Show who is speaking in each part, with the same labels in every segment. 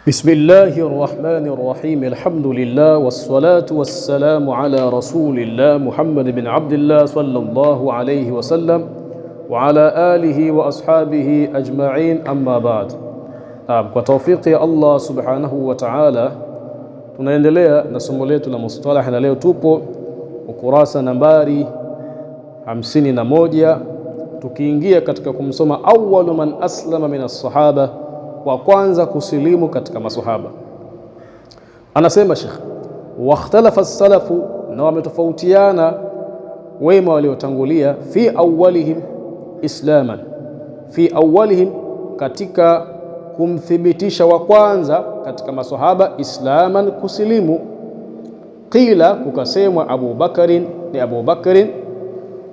Speaker 1: بسم الله الرحمن الرحيم. الحمد لله والصلاة والسلام على رسول الله محمد بن عبد الله صلى الله عليه وسلم وعلى آله وأصحابه أجمعين أما بعد. Kwa tawfiki ya Allah subhanahu wa ta'ala tunaendelea na somo letu la mustalah, na leo tupo ukurasa nambari 51 tukiingia katika kumsoma awwalu man aslama min as-sahaba, wa kwanza kusilimu katika masahaba. Anasema Sheikh, wakhtalafa as-salafu, na wametofautiana wema waliotangulia, fi awwalihim islaman, fi awwalihim, katika kumthibitisha wa kwanza katika masahaba islaman, kusilimu. Qila, kukasemwa Abu Bakarin ni Abu Bakarin,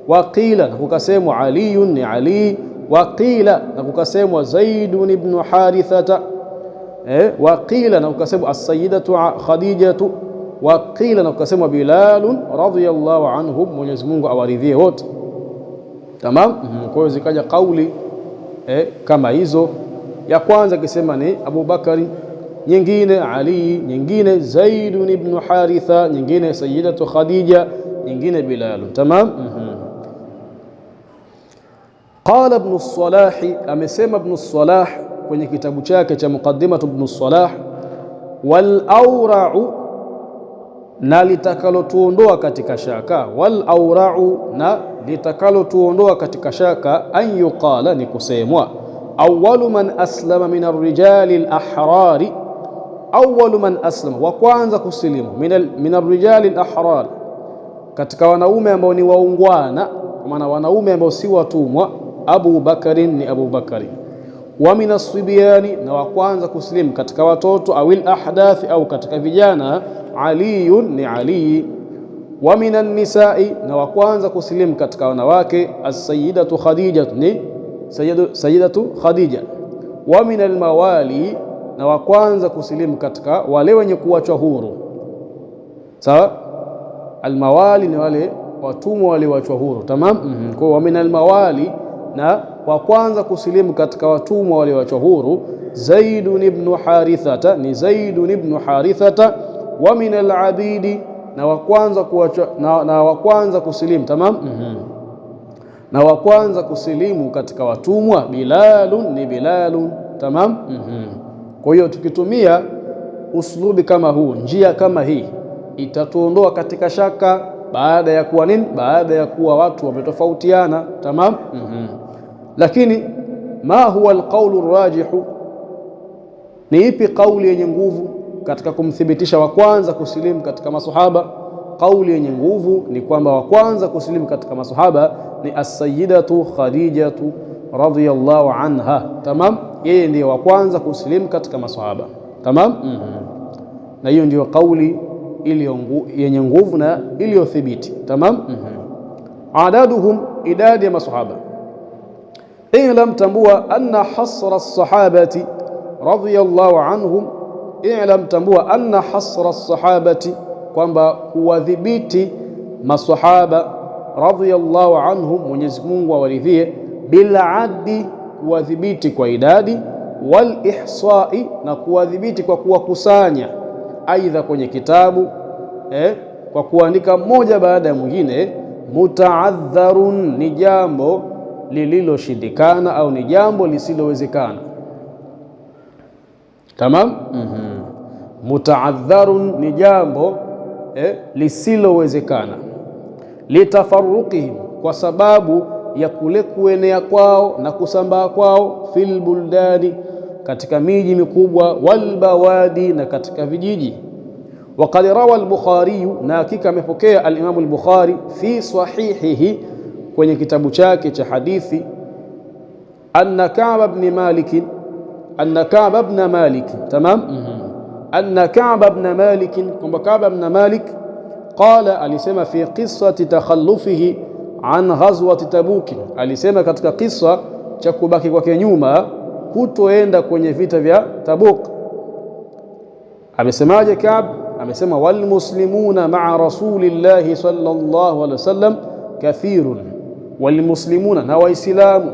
Speaker 1: wa qila, kukasemwa Aliyun ni Ali, wa qila, na kukasemwa Zaidun ibn Harithata, wa qila, na kukasemwa as-sayyidatu Khadijatu, wa qila, na kukasemwa Bilalun radhiyallahu anhum, Mwenyezi Mungu awaridhie wote. Tamam. Kwa hiyo zikaja kauli kama hizo. Ya kwanza kisema ni Abu Bakari, nyingine Ali, nyingine Zaidun ibn Haritha, nyingine sayyidatu Khadija, nyingine Bilal. Tamam. Qala Ibn as-Salah, amesema Ibn as-Salah kwenye kitabu chake cha Muqaddimatu Ibn as-Salah, wal awra'u, na litakalotuondoa katika shaka, wal awra'u, na litakalotuondoa katika shaka, an yuqala, ni kusemwa awwalu man aslama min ar-rijali al-ahrari, awwalu man aslama, wa kwanza kusilimu, min ar-rijali al-ahrar, katika wanaume ambao ni waungwana, kwa maana wanaume ambao si watumwa, Abu Bakarin ni Abu Bakari, wa min as-sibyani, na wa kwanza kusilimu katika watoto, au al-ahdathi, au katika vijana, Aliyun ni Ali, wa min an-nisa'i, na wa kwanza kusilimu katika wanawake, as-sayyidatu Khadija ni sayyidatu Khadija, wa min al-mawali, na wa kwanza kusilimu katika wale wenye kuachwa huru. Sawa, al-mawali ni wale watumwa wale waachwa huru. Tamam. Kwa wa min al-mawali, na wa kwanza kusilimu katika watumwa wale waachwa huru, Zaidun ibn Harithata ni Zaidun ibn Harithata, wa min al-abidi, na wa kwanza kuachwa na wa kwanza kusilimu. Tamam. Na wa kwanza kusilimu katika watumwa, Bilalun ni Bilalun. Tamam. Kwa hiyo tukitumia uslubi kama huu, njia kama hii, itatuondoa katika shaka baada ya kuwa nini? Baada ya kuwa watu wametofautiana. Tamam. Lakini ma huwa alqaulu rajihu, ni ipi kauli yenye nguvu katika kumthibitisha wa kwanza kusilimu katika masahaba? Kauli yenye nguvu ni kwamba wa kwanza kusilimu katika masahaba ni as-sayyidatu Khadijatu radhiyallahu anha. Tamam. Yeye ndiye wa kwanza kusilimu katika masahaba. Tamam. Na hiyo ndiyo kauli yenye nguvu na iliyothibiti. Tamam. Adaduhum, idadi ya masahaba. I'lam, tambua, anna hasra as-sahabati radhiyallahu anhum, i'lam, tambua, anna hasra as-sahabati, kwamba kuwadhibiti masahaba radhiyallahu anhum, Mwenyezi Mungu awaridhie, bila addi, kuwadhibiti kwa idadi, wal ihsa'i, na kuwadhibiti kwa kuwakusanya, aidha kwenye kitabu kwa kuandika mmoja baada ya mwingine, mutaadharun, ni jambo lililoshindikana au ni jambo lisilowezekana. Tamam. Mutaadharun ni jambo lisilowezekana, litafarruqihim, kwa sababu ya kule kuenea kwao na kusambaa kwao, fil buldani, katika miji mikubwa, wal bawadi, na katika vijiji. Waqad rawa al-Bukhari, na hakika amepokea al-Imam al-Bukhari fi sahihihi, kwenye kitabu chake cha hadithi, anna Ka'b ibn Malik, anna Ka'b ibn Malik. Tamam. Anna Ka'b ibn Malik, kwamba Ka'b ibn Malik qala, alisema, fi qissati takhallufihi an ghazwati Tabuk, alisema katika kisa cha kubaki kwake nyuma kutoenda kwenye vita vya Tabuk. Amesemaje Ka'b? Amesema, wal muslimuna ma'a rasulillahi sallallahu alaihi wasallam kathirun, wal muslimuna, na waislamu,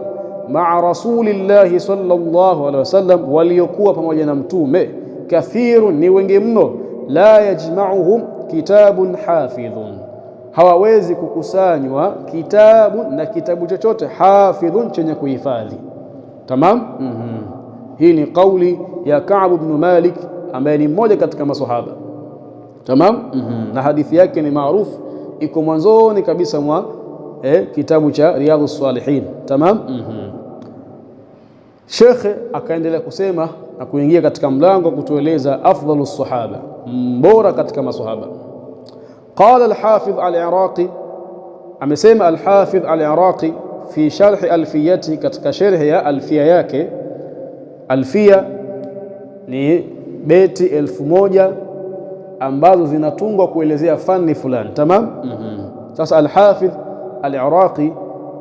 Speaker 1: ma'a rasulillahi sallallahu alaihi wasallam, waliokuwa pamoja na mtume kathirun ni wengi mno, la yajma'uhum kitabun hafidhun, hawawezi kukusanywa kitabu na kitabu chochote, hafidhun chenye kuhifadhi. Tamam. Hii ni kauli ya Ka'b ibn Malik ambaye ni mmoja katika maswahaba. Tamam. Na hadithi yake ni maarufu, iko mwanzoni kabisa mwa kitabu cha Riyadhus Salihin. Tamam. Shekhe akaendelea kusema na kuingia katika mlango kutueleza afdhalus sahaba, mbora katika maswahaba. Qala al-Hafidh al-Iraqi, amesema al-Hafidh al-Iraqi fi sharh alfiyati, katika sharh ya alfiya yake. Alfiya ni beti 1000 ambazo zinatungwa kuelezea fani fulani. Tamam. Sasa al-Hafidh al-Iraqi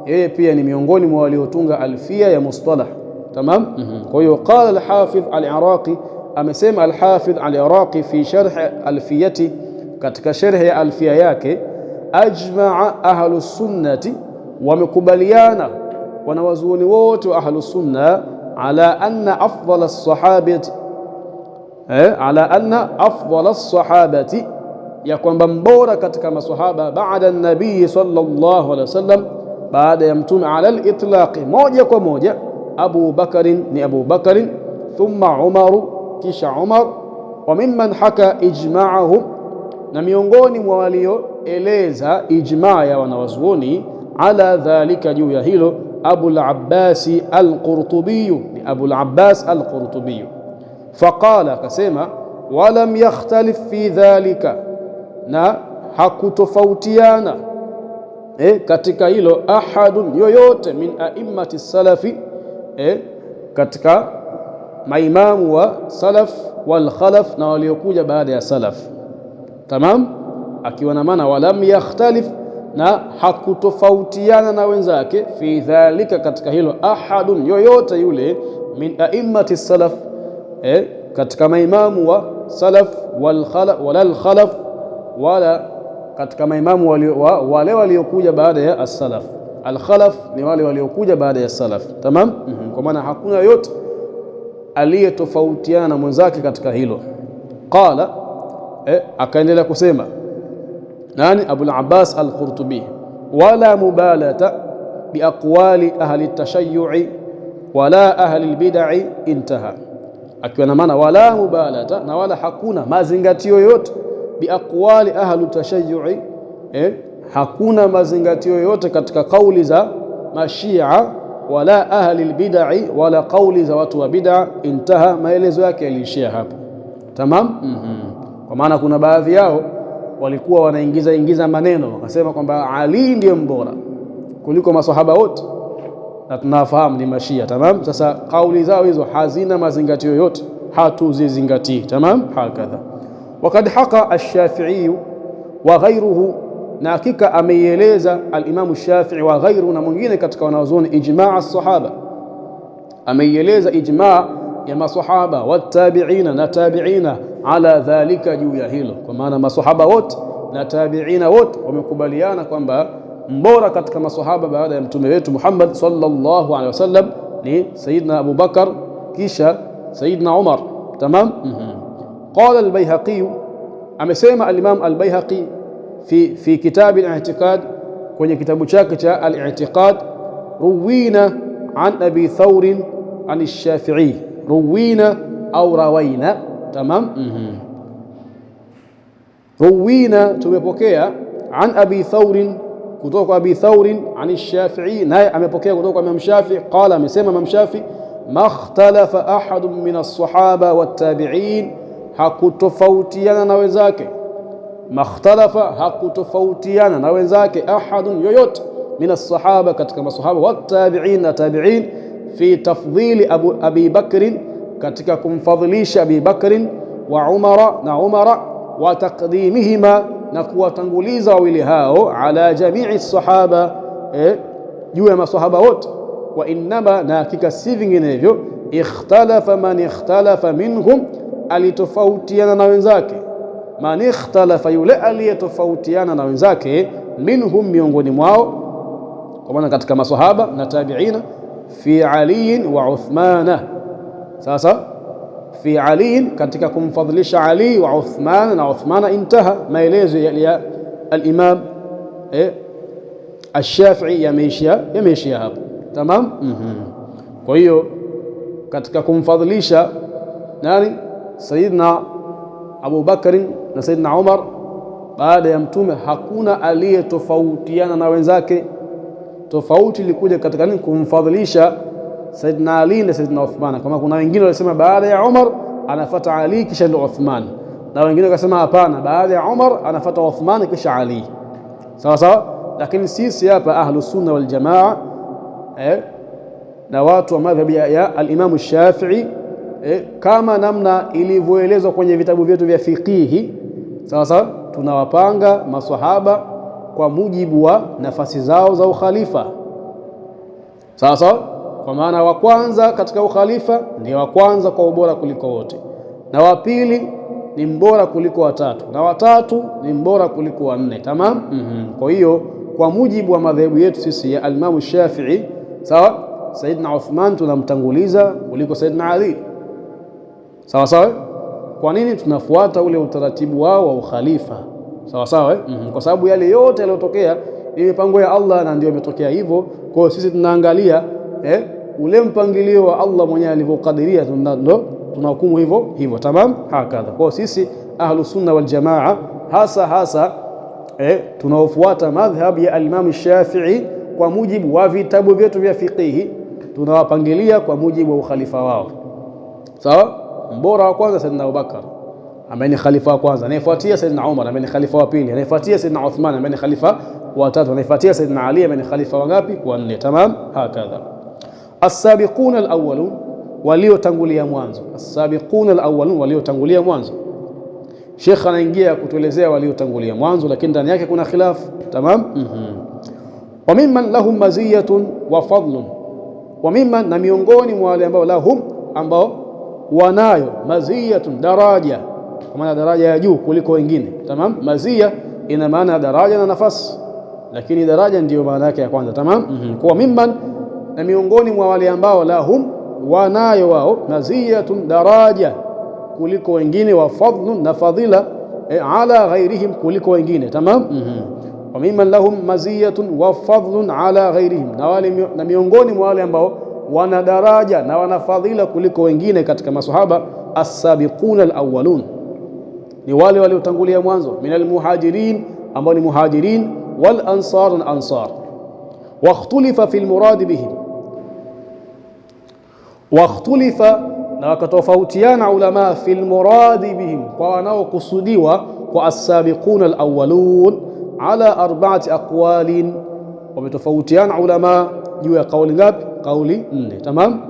Speaker 1: yeye pia ni miongoni mwa waliotunga alfiya ya mustalah. Tamam. Kwa hiyo qala al-Hafidh al-Iraqi, amesema al-Hafidh al-Iraqi fi sharh alfiyati, katika sharh ya alfiya yake, ajma'a ahlus sunnati, wamekubaliana wanawazuoni wote wa ahlus sunna, ala anna afdala sahabati, ala anna afdala sahabati, ya kwamba mbora katika maswahaba, baada an-nabii sallallahu alaihi wasallam, baada ya mtume, ala al-itlaq, moja kwa moja, Abu Bakarin ni Abu Bakarin, thumma Umaru, kisha Umar, wa mimman haka ijma'ahum, na miongoni mwa walioeleza ijma' ya wanawazuoni, ala dhalika, juu ya hilo, Abul Abbas al-Qurtubi, ni Abul Abbas al-Qurtubi. Faqala, akasema, walam yakhtalif fi dhalika, na hakutofautiana katika hilo, ahadun, yoyote, min a'immati salafi, katika maimamu wa salaf wal khalaf, na waliokuja baada ya salaf. Tamam. Akiwa na maana walam yakhtalif, na hakutofautiana na wenzake, fi dhalika, katika hilo, ahadun, yoyote yule, min a'immati salaf, katika maimamu wa salaf wal khalaf, wala khalaf, wala katika maimamu wale waliokuja baada ya as-salaf. Al-khalaf ni wale waliokuja baada ya salaf. Tamam. Kwa maana hakuna yote aliyetofautiana na mwenzake katika hilo. Qala, akaendelea kusema nani? Abul Abbas al-Qurtubi, wala mubalata bi aqwali ahli at-tashayyu'i wala ahli al-bid'i, intaha. Akiwa na maana wala mubalata, na wala hakuna mazingatio yote, bi aqwali ahli at-tashayyu'i, hakuna mazingatio yote katika kauli za mashia, wala ahli al-bid'i, wala kauli za watu wa bid'a, intaha, maelezo yake yaliishia hapo. Tamam. Kwa maana kuna baadhi yao walikuwa wanaingiza maneno, wakasema kwamba Ali ndiye mbora kuliko maswahaba wote, na tunafahamu ni mashia. Tamam. Sasa kauli zao hizo hazina mazingatio yote, hatuzizingatii. Tamam. Hakadha wakad haqa ash-Shafi'i wa ghayruhu, na hakika ameieleza al-Imam Shafi'i wa ghayruhu, na mwingine katika wanazuoni, ijma' as-sahaba, ameieleza ijma' ya maswahaba, watabi'ina, na tabi'ina, ala dhalika, juu ya hilo. Kwa maana maswahaba wote na tabi'ina wote wamekubaliana kwamba mbora katika maswahaba baada ya mtume wetu Muhammad sallallahu alaihi wasallam ni Sayyidina Abu Bakar, kisha Sayyidina Umar. Tamam. Qala al-Bayhaqi, amesema al-Imam al-Bayhaqi fi kitab al-i'tiqad, kwenye kitabu chake cha al-i'tiqad, ruwina an Abi Thawr an ash-Shafi'i, ruwina au rawaina. Tamam. Ruwina, tumepokea, an Abi Thawr, kutoka kwa Abi Thawr, an ash-Shafi'i, naye amepokea kutoka kwa Imam Shafi'i. Qala, amesema Imam Shafi'i, ma ikhtalafa ahadun min as-sahaba wat-tabi'in, hakutofautiana na wenzake, makhtalafa, hakutofautiana na wenzake, ahadun, yoyote, min as-sahaba, katika masahaba, wat-tabi'in, na tabi'in, fi tafdhili Abi Bakrin, katika kumfadhilisha Abi Bakrin, wa Umara, na Umara, wa taqdimihima, na kuwatanguliza wawili hao, ala jami'i sahaba, juu ya masahaba wote. Wa innama, na hakika si vinginevyo, ikhtalafa man ikhtalafa minhum, alitofautiana na wenzake, man ikhtalafa, yule aliyetofautiana na wenzake, minhum, miongoni mwao, kwa maana katika masahaba na tabi'ina, fi Ali wa Uthmana. Sasa fi Ali, katika kumfadhilisha Ali wa Uthman na Uthman. Intaha maelezo ya al-Imam Ash-Shafi'i yameishia hapo. Tamam. Kwa hiyo katika kumfadhilisha nani, Sayyidina Abu Bakr na Sayyidina Umar baada ya Mtume, hakuna aliyetofautiana na wenzake. Tofauti ilikuja katika nini? Kumfadhilisha Sayyidina Ali na Sayyidina Uthman. Kama kuna wengine walisema baada ya Umar anafuata Ali kisha ndio Uthman, na wengine wakasema hapana, baada ya Umar anafuata Uthman kisha Ali. Sawa sawa. Lakini sisi hapa Ahlus Sunna wal Jamaa na watu wa madhhabi ya al-Imam Shafi'i, kama namna ilivyoelezwa kwenye vitabu vyetu vya fiqhi, sawa sawa, tunawapanga maswahaba kwa mujibu wa nafasi zao za ukhalifa. Sawa sawa. Kwa maana wa kwanza katika ukhalifa ndio wa kwanza kwa ubora kuliko wote, na wa pili ni mbora kuliko watatu, na watatu ni mbora kuliko wanne. Tamam. Kwa hiyo kwa mujibu wa madhehebu yetu sisi ya al-Imam Shafi'i, sawa, Sayyidina Uthman tunamtanguliza kuliko Sayyidina Ali. Sawa sawa. Kwa nini? Tunafuata ule utaratibu wao wa ukhalifa. Sawa sawa. Kwa sababu yale yote yaliyotokea ni mipango ya Allah na ndio imetokea hivyo. Kwa hiyo sisi tunaangalia ule mpangilio wa Allah mwenyewe alivyokadiria, ndio tunahukumu hivyo. Tamam. Hakadha. Kwa hiyo sisi Ahlus Sunna wal Jamaa hasa tunaofuata madhhab ya al-Imam Shafi'i kwa mujibu wa vitabu vyetu vya fiqhi, tunawapangilia kwa mujibu wa ukhalifa wao. Sawa. Mbora wa kwanza Sayyidina Abubakar ambaye ni khalifa wa kwanza, anayefuatia Sayyidina Umar ambaye ni khalifa wa pili, anayefuatia Sayyidina Uthman ambaye ni khalifa wa tatu, anayefuatia Sayyidina Ali ambaye ni khalifa wa ngapi? Wa nne. Tamam. Hakadha. As-sabiquna al-awwalun, waliotangulia mwanzo. As-sabiquna al-awwalun, waliotangulia mwanzo. Sheikh anaingia kutuelezea waliotangulia mwanzo, lakini ndani yake kuna khilaf. Tamam. Wa mimman lahum maziyatun wa fadlun, wa mimman, na miongoni mwa wale ambao lahum, ambao wanayo maziyatun, daraja, kwa maana daraja ya juu kuliko wengine. Tamam. Mazia ina maana daraja na nafasi, lakini daraja ndiyo maana yake ya kwanza. Tamam. Kwa mimman, na miongoni mwa wale ambao lahum, wanayo wao, maziyatun, daraja kuliko wengine, wa fadlun, na fadhila ala ghairihim, kuliko wengine. Tamam. Wa mimman lahum maziyatun wa fadlun ala ghairihim, na miongoni mwa wale ambao wana daraja na wana fadhila kuliko wengine katika maswahaba. As-sabiquna al-awwalun, ni wale waliotangulia mwanzo, minal muhajirin, ambao ni muhajirin, wal ansar, na ansar. Wakhtulifa fil murad bihim, wakhtulifa, na wakatofautiana ulama fil murad bihim, kwa wanaokusudiwa kwa as-sabiquna al-awwalun, ala arba'ati aqwalin, wametofautiana ulama juu ya kauli ngapi? Kauli 4. Tamam.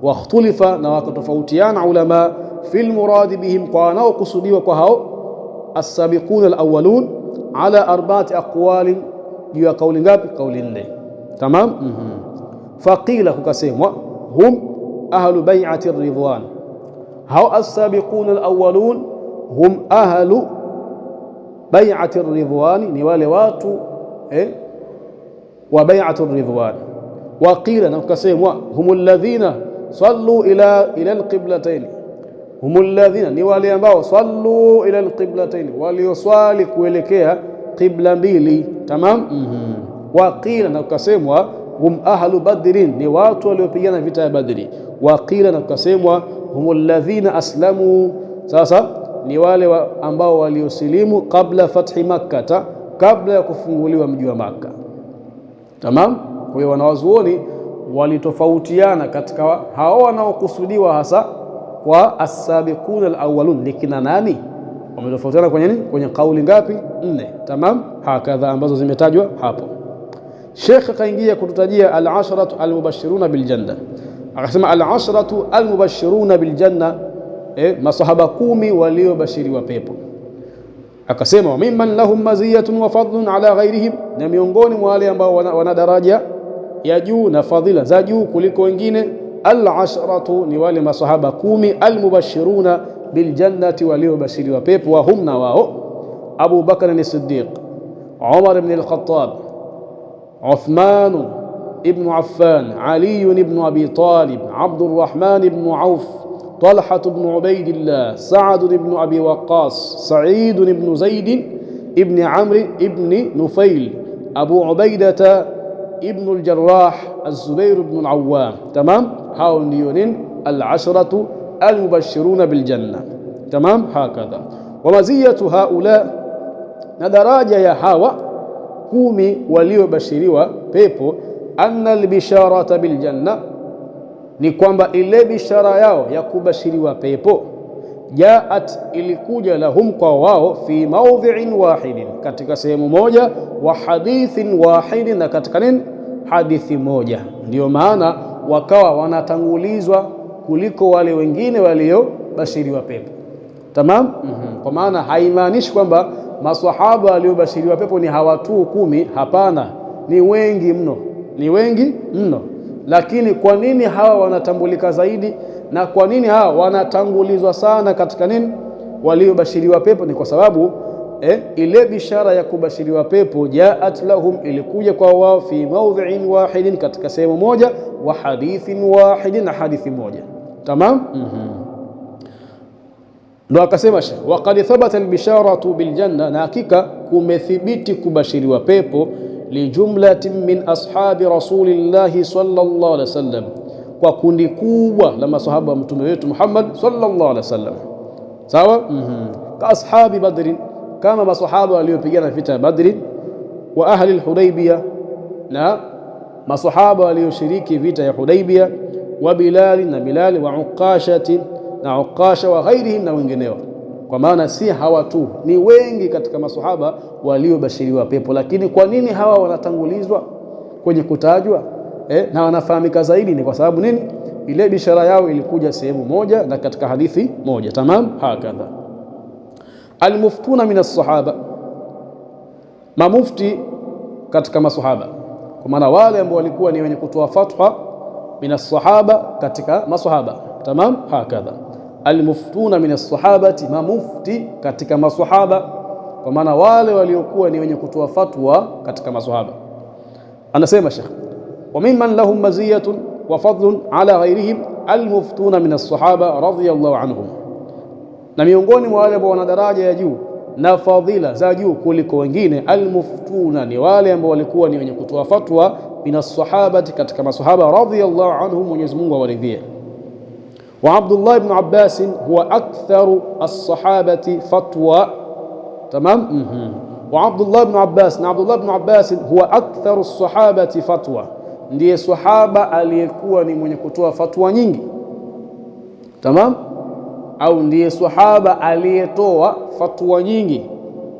Speaker 1: Wakhtulifa, na wakatofautiana ulama fil murad bihim, kwa wanaokusudiwa kwa hao as-sabiquna al-awwalun, ala arba'ati aqwalin, juu ya kauli ngapi? Kauli 4. Tamam. Faqila, kukasemwa, hum ahlu bai'ati ar-ridwan, hao as-sabiquna al-awwalun hum ahlu bai'ati ar-ridwan, ni wale watu wa bai'atu ar-ridwan. Waqila, na kukasemwa, humul ladhina sallu ila al-qiblatayn, humul ladhina, ni wale ambao sallu ila al-qiblatayn, walioswali kuelekea qibla mbili. Tamam. Waqila, na kukasemwa, hum ahlu badrin, ni watu waliopigana vita ya Badri. Waqila, na kukasemwa, humul ladhina aslamu, sasa ni wale ambao waliosilimu kabla fathi Makkah, kabla ya kufunguliwa mji wa Makkah. Tamam. Kwa hiyo wanawazuoni walitofautiana katika hao wanaokusudiwa hasa kwa as-sabiquna al-awwalun ni kina nani. Wametofautiana kwenye nini? Kwenye kauli ngapi? 4. Tamam. Hakadha, ambazo zimetajwa hapo. Sheikh kaingia kututajia al-asharatu al-mubashiruna bil janna, akasema al-asharatu al-mubashiruna bil janna, masahaba 10 waliobashiriwa pepo. Akasema wa mimman lahum maziyatun wa fadlun ala ghairihim, na miongoni mwa wale ambao wana daraja ya juu na fadhila za juu kuliko wengine. Al-asharatu, ni wale masahaba 10 al-mubashiruna bil jannati, waliobashiriwa pepo. Wa hum, na wao, Abu Bakr as-Siddiq, Umar ibn al-Khattab, Uthman ibn Affan, Ali ibn Abi Talib, Abdurrahman ibn Auf, طلحة بن عبيد الله، سعد بن أبي وقاص، سعيد بن زيد ابن عمرو ابن نفيل، أبو عبيدة ابن الجراح، الزبير بن العوام. تمام. هاو ndio العشرة المبشرون بالجنة. تمام. هكذا. ومزية هؤلاء، na daraja ya hawa 10 waliobashiriwa pepo, anna albisharata biljanna, ni kwamba ile bishara yao ya kubashiriwa pepo, jaat, ilikuja, lahum, kwa wao, fi mawdhi'in wahidin, katika sehemu moja, wa hadithin wahidin, na katika nini, hadithi moja. Ndio maana wakawa wanatangulizwa kuliko wale wengine waliobashiriwa pepo. Tamam. Kwa maana haimaanishi kwamba maswahaba waliobashiriwa pepo ni hawa tu 10. Hapana, ni wengi mno, ni wengi mno. Lakini kwa nini hawa wanatambulika zaidi na kwa nini hawa wanatangulizwa sana katika nini, waliobashiriwa pepo? Ni kwa sababu ile bishara ya kubashiriwa pepo, jaat lahum, ilikuja kwa wao, fi mawdhi'in wahidin, katika sehemu moja, wa hadithin wahidin, na hadithi moja. Tamam. Ndo akasema Sheikh, wa qad thabata albisharatu biljanna, na hakika kumethibiti kubashiriwa pepo, li jumlatin min ashabi rasulillahi sallallahu alaihi wasallam, kwa kundi kubwa la masahaba wa mtume wetu Muhammad sallallahu alaihi wasallam. Sawa. Ka ashabi Badri, kama masahaba waliopigana vita ya Badri, wa ahli al-Hudaybiyah, na masahaba walioshiriki vita ya Hudaybiyah, wa Bilal, na Bilal, wa Uqashati, na Uqasha, wa ghairihim, na wengineo. Kwa maana si hawa tu, ni wengi katika masahaba waliobashiriwa pepo. Lakini kwa nini hawa wanatangulizwa kwenye kutajwa na wanafahamika zaidi? Ni kwa sababu nini? Ile bishara yao ilikuja sehemu moja na katika hadithi moja. Tamam. Hakadha. Almuftuna min as-sahaba, mamufti katika masahaba, kwa maana wale ambao walikuwa ni wenye kutoa fatwa min as-sahaba, katika masahaba. Tamam. Hakadha. Almuftuna min as-sahabati, mamufti katika masahaba, kwa maana wale waliokuwa ni wenye kutoa fatwa katika masahaba. Anasema Sheikh, wa mimman lahum maziyatun wa fadlun ala ghairihim almuftuna min as-sahaba radhiyallahu anhum, na miongoni mwa wale ambao wana daraja ya juu na fadhila za juu kuliko wengine, almuftuna, ni wale ambao walikuwa ni wenye kutoa fatwa min as-sahabati, katika masahaba, radhiyallahu anhum, Mwenyezi Mungu awaridhie. Wa Abdullah ibn Abbas huwa aktharu as-sahabati fatwa. Tamam. Wa Abdullah ibn Abbas, na Abdullah ibn Abbas huwa aktharu as-sahabati fatwa, ndiye sahaba aliyekuwa ni mwenye kutoa fatwa nyingi. Tamam. Au ndiye sahaba aliyetoa fatwa nyingi,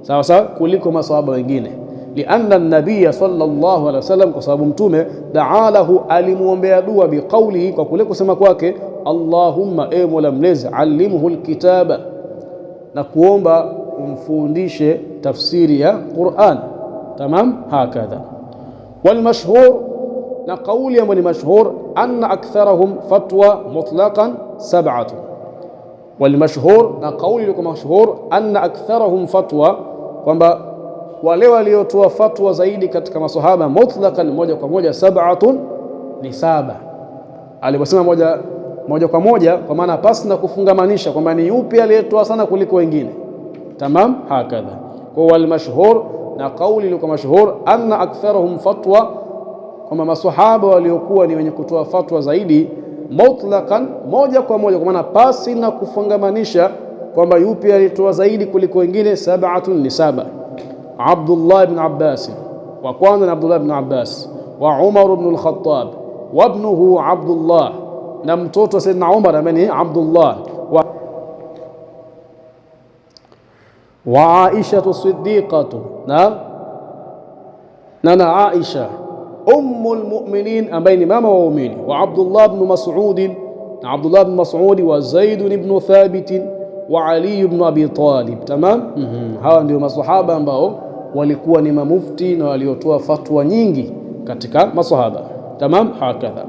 Speaker 1: sawa sawa, kuliko masahaba wengine. Lianna an-nabiy sallallahu alaihi wasallam, kwa sababu mtume da'alahu, alimuombea dua, biqaulihi, kwa kule kusema kwake, Allahumma, e Mola mlezi, allimhu alkitaba, na kuomba umfundishe tafsiri ya Qur'an. Tamam. Hakadha. Wal mashhur, na kauli ambayo ni mashhur, anna aktharahum fatwa mutlaqan sab'atu. Wal mashhur, na kauli iliyo mashhur, anna aktharahum fatwa, kwamba wale waliotoa fatwa zaidi katika masahaba, mutlaqan, moja kwa moja, sab'atun, ni 7. Aliposema moja kwa moja, kwa maana pasi na kufungamanisha kwamba ni yupi aliyetoa sana kuliko wengine. Tamam. Hakadha. Kwa wal mashhur, na kauli iliyo mashhur, anna aktharahum fatwa, kwamba masahaba waliokuwa ni wenye kutoa fatwa zaidi, mutlaqan, moja kwa moja, kwa maana pasi na kufungamanisha kwamba yupi aliyetoa zaidi kuliko wengine, 7, ni 7. Abdullah ibn Abbas, wa kwanza, na Abdullah ibn Abbas, wa Umar ibn al-Khattab, wa ibnuhu Abdullah, na mtoto Sayyidina Umar ameni Abdullah, wa Aisha as-Siddiqatu, na Aisha ummul mu'minin, ambaye ni mama wa waumini, wa Abdullah ibn Mas'ud, na Abdullah ibn Mas'ud, wa Zaid ibn Thabit, wa Ali ibn Abi Talib. Tamam. Hawa ndio maswahaba ambao walikuwa ni mamufti na waliotoa fatwa nyingi katika maswahaba. Tamam. Hakadha.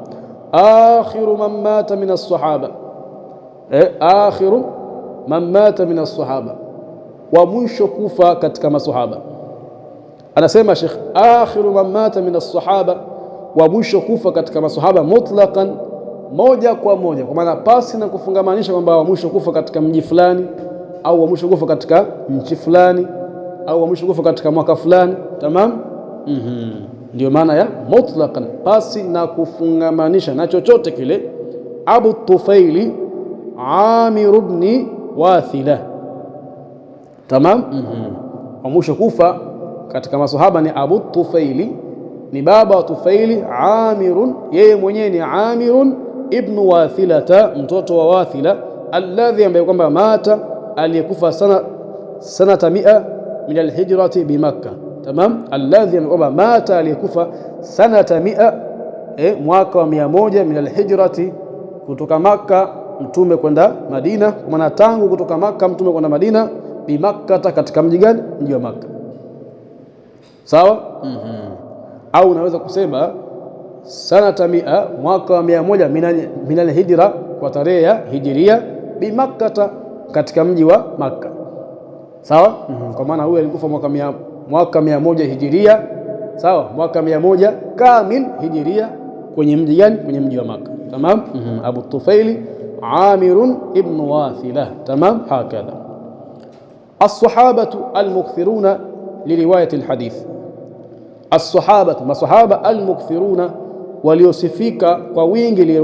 Speaker 1: Akhiru man mata min as-sahaba, akhiru man mata min as-sahaba, wa mwisho kufa katika maswahaba. Anasema Sheikh, akhiru man mata min as-sahaba, wa mwisho kufa katika maswahaba, mutlaqan, moja kwa moja, kwa maana pasi na kufungamanisha kwamba wa mwisho kufa katika mji fulani au wa mwisho kufa katika nchi fulani au wa mwisho kufa katika mwaka fulani. Tamam. Ndio maana ya mutlaqan, pasi na kufungamanisha na chochote kile. Abu Tufaili Amir ibn Wathila. Tamam. Wa mwisho kufa katika masahaba ni Abu Tufaili, ni baba wa Tufaili. Amirun, yeye mwenyewe ni Amirun ibn Wathilata, mtoto wa Wathila, alladhi, ambaye kwamba mata, aliyekufa sanata 100 min alhijrati bi Makkah. Tamam. Alladhi, ambaye kwamba mata, aliyekufa sanata 100, mwaka wa 100, min alhijrati, kutoka Makkah mtume kwenda Madina, kwa maana tangu kutoka Makkah mtume kwenda Madina, bi Makkah, katika mji gani? Mji wa Makkah. Sawa. Au unaweza kusema sanata 100, mwaka wa 100, min alhijra, kwa tarehe ya hijiria, bi Makkah, katika mji wa Makkah. Sawa. Kwa maana huyu alikufa mwaka 100 hijiria. Sawa, mwaka 100 kamil hijiria, kwenye mji gani? Kwenye mji wa Makkah. Tamam. Abu Tufaili Amirun ibn Wathila. Tamam. Hakadha as-sahabatu al-mukthiruna liriwayati al-hadith. As-sahabatu, masahaba, al-mukthiruna, waliosifika kwa wingi,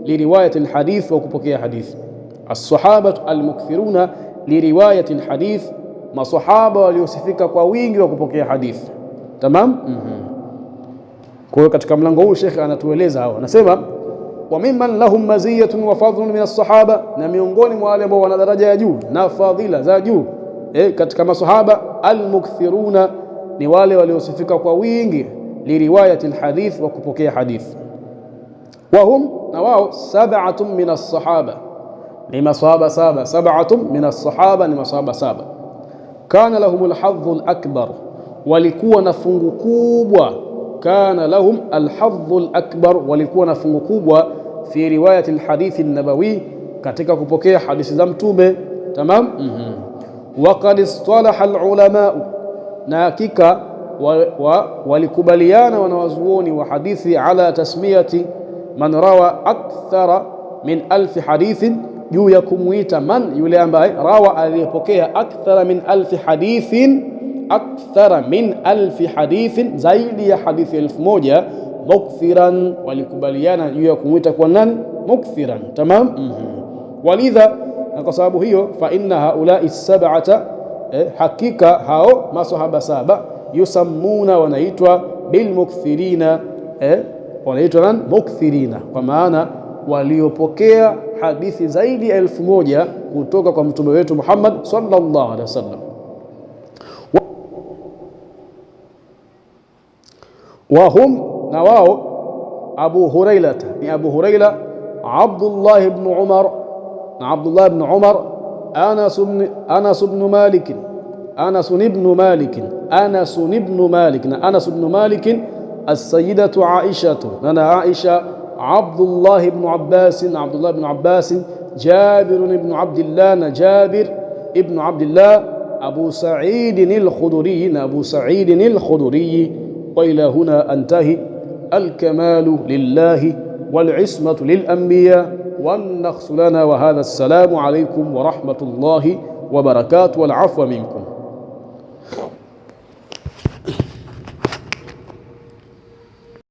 Speaker 1: liriwayati al-hadith, wa kupokea hadithi. As-sahabatu al-mukthiruna liriwayati al-hadith, masahaba waliosifika kwa wingi wa kupokea hadithi. Tamam. Kwa hiyo katika mlango huu Sheikh anatueleza hao, anasema wa mimman lahum maziyatun wa fadlun min as-sahaba, na miongoni mwa wale ambao wana daraja ya juu na fadhila za juu katika masahaba, al-mukthiruna, ni wale waliosifika kwa wingi, liriwayati al-hadith, wa kupokea hadithi. Wa hum, na wao, 7 min as-sahaba, ni masahaba 7. 7 min as-sahaba, ni masahaba 7. Kana lahum al-hadhu al-akbar, walikuwa na fungu kubwa. Kana lahum al-hadhu al-akbar, walikuwa na fungu kubwa, fi riwayati al-hadith an-nabawi, katika kupokea hadithi za mtume. Tamam. Wa qad istalaha al-ulama, na hakika walikubaliana wanawazuoni wa hadithi, ala tasmiyati man rawa akthara min 1000 hadithin, juu ya kumuita man, yule ambaye rawa, aliyepokea, akthara min 1000 hadithin, akthara min 1000 hadithin, zaidi ya hadithi 1000, mukthiran, walikubaliana juu ya kumuita kwa nani? Mukthiran. Tamam. Walidha, na kwa sababu hiyo, fa inna haulai 7, hakika hao masahaba 7, yusammuna, wanaitwa bilmukthirina, wanaitwa nani? Mukthirina, kwa maana waliopokea hadithi zaidi ya 1000 kutoka kwa mtume wetu Muhammad sallallahu alaihi wasallam. Wa hum, na wao, Abu Hurairah, ni Abu Hurairah, Abdullah ibn Umar, na Abdullah ibn Umar, Anas ibn Malik, Anas ibn Malik, Anas ibn Malik, na Anas ibn Malik, as-sayyidatu Aisha, na Aisha, Abdullah ibn Abbas, Abdullah ibn Abbas, Jabir ibn Abdullah, na Jabir ibn Abdullah, Abu Sa'id al-Khudri, na Abu Sa'id al-Khudri. Wa ila huna antahi. Al-kamalu lillahi wal-ismatu lil-anbiya wan-nakhsu lana, wa hadha. Assalamu alaykum wa rahmatullahi wa barakatuh, wal afwa minkum.